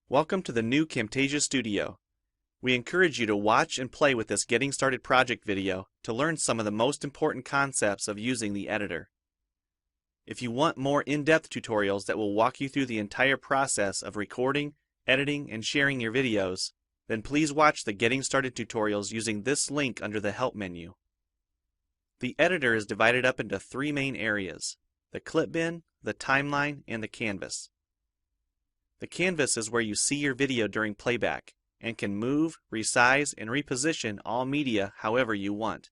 Welcome to the new Camtasia Studio. We encourage you to watch and play with this Getting Started project video to learn some of the most important concepts of using the editor. If you want more in-depth tutorials that will walk you through the entire process of recording, editing, and sharing your videos, then please watch the Getting Started tutorials using this link under the Help menu. The editor is divided up into three main areas: the clip bin, the timeline, and the canvas. The canvas is where you see your video during playback and can move, resize, and reposition all media however you want.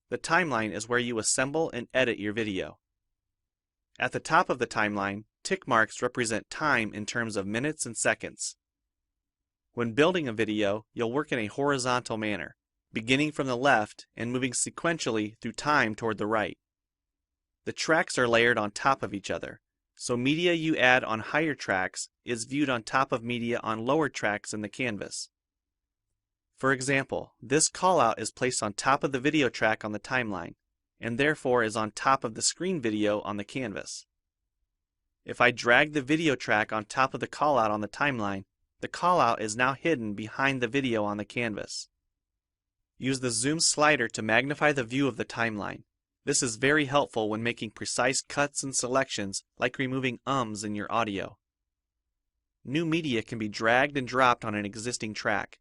The timeline is where you assemble and edit your video. At the top of the timeline, tick marks represent time in terms of minutes and seconds. When building a video, you'll work in a horizontal manner, beginning from the left and moving sequentially through time toward the right. The tracks are layered on top of each other, so media you add on higher tracks is viewed on top of media on lower tracks in the canvas. For example, this callout is placed on top of the video track on the timeline, and therefore is on top of the screen video on the canvas. If I drag the video track on top of the callout on the timeline, the callout is now hidden behind the video on the canvas. Use the zoom slider to magnify the view of the timeline. This is very helpful when making precise cuts and selections, like removing ums in your audio. New media can be dragged and dropped on an existing track,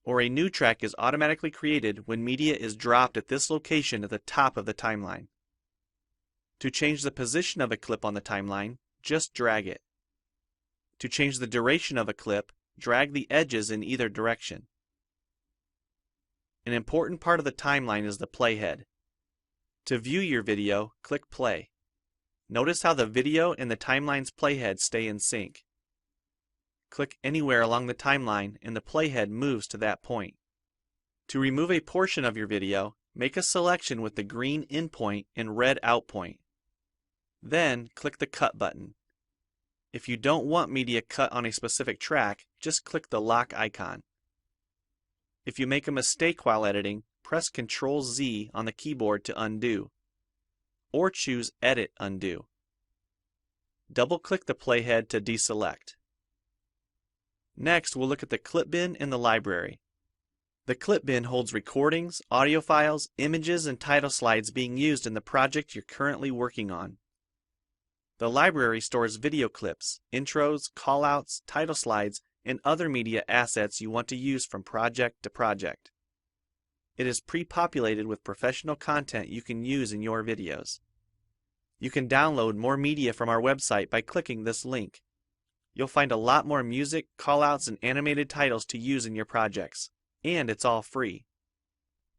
or a new track is automatically created when media is dropped at this location at the top of the timeline. To change the position of a clip on the timeline, just drag it. To change the duration of a clip, drag the edges in either direction. An important part of the timeline is the playhead. To view your video, click play. Notice how the video and the timeline's playhead stay in sync. Click anywhere along the timeline and the playhead moves to that point. To remove a portion of your video, make a selection with the green in point and red out point. Then click the cut button. If you don't want media cut on a specific track, just click the lock icon. If you make a mistake while editing, press Ctrl-Z on the keyboard to undo, or choose Edit Undo. Double-click the playhead to deselect. Next, we'll look at the clip bin and the library. The clip bin holds recordings, audio files, images, and title slides being used in the project you're currently working on. The library stores video clips, intros, callouts, title slides, and other media assets you want to use from project to project. It is pre-populated with professional content you can use in your videos. You can download more media from our website by clicking this link. You'll find a lot more music, callouts, and animated titles to use in your projects, and it's all free.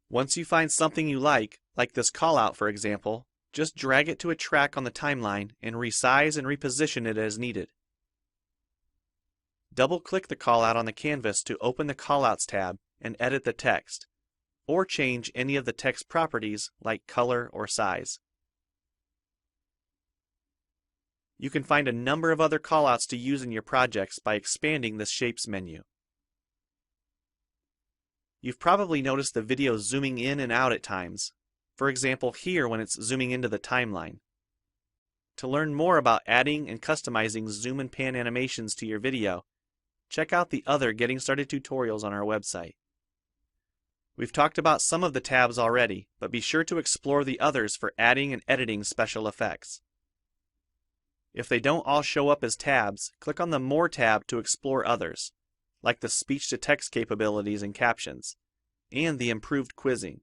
Once you find something you like this callout for example, just drag it to a track on the timeline and resize and reposition it as needed. Double-click the callout on the canvas to open the Callouts tab and edit the text, or change any of the text properties like color or size. You can find a number of other callouts to use in your projects by expanding the Shapes menu. You've probably noticed the video zooming in and out at times, for example here when it's zooming into the timeline. To learn more about adding and customizing zoom and pan animations to your video, check out the other Getting Started tutorials on our website. We've talked about some of the tabs already, but be sure to explore the others for adding and editing special effects. If they don't all show up as tabs, click on the More tab to explore others, like the speech-to-text capabilities and captions, and the improved quizzing.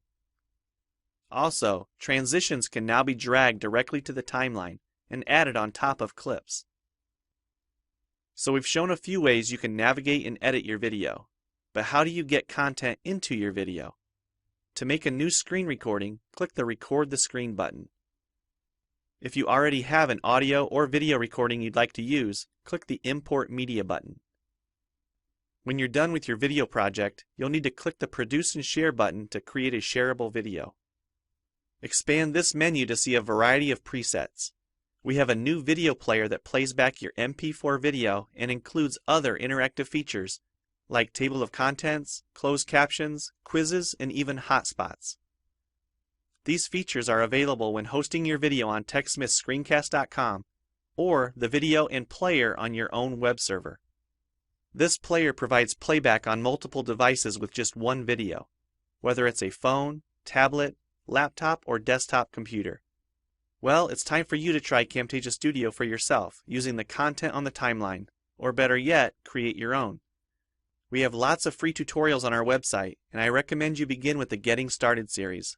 Also, transitions can now be dragged directly to the timeline and added on top of clips. So we've shown a few ways you can navigate and edit your video. But how do you get content into your video? To make a new screen recording, click the Record the Screen button. If you already have an audio or video recording you'd like to use, click the Import Media button. When you're done with your video project, you'll need to click the Produce and Share button to create a shareable video. Expand this menu to see a variety of presets. We have a new video player that plays back your MP4 video and includes other interactive features like table of contents, closed captions, quizzes, and even hotspots. These features are available when hosting your video on TechSmithScreencast.com or the video and player on your own web server. This player provides playback on multiple devices with just one video, whether it's a phone, tablet, laptop, or desktop computer. Well, it's time for you to try Camtasia Studio for yourself using the content on the timeline, or better yet, create your own. We have lots of free tutorials on our website, and I recommend you begin with the Getting Started series.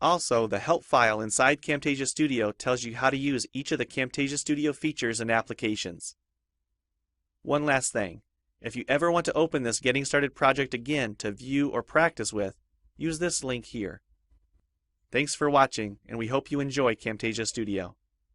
Also, the help file inside Camtasia Studio tells you how to use each of the Camtasia Studio features and applications. One last thing, if you ever want to open this Getting Started project again to view or practice with, use this link here. Thanks for watching, and we hope you enjoy Camtasia Studio.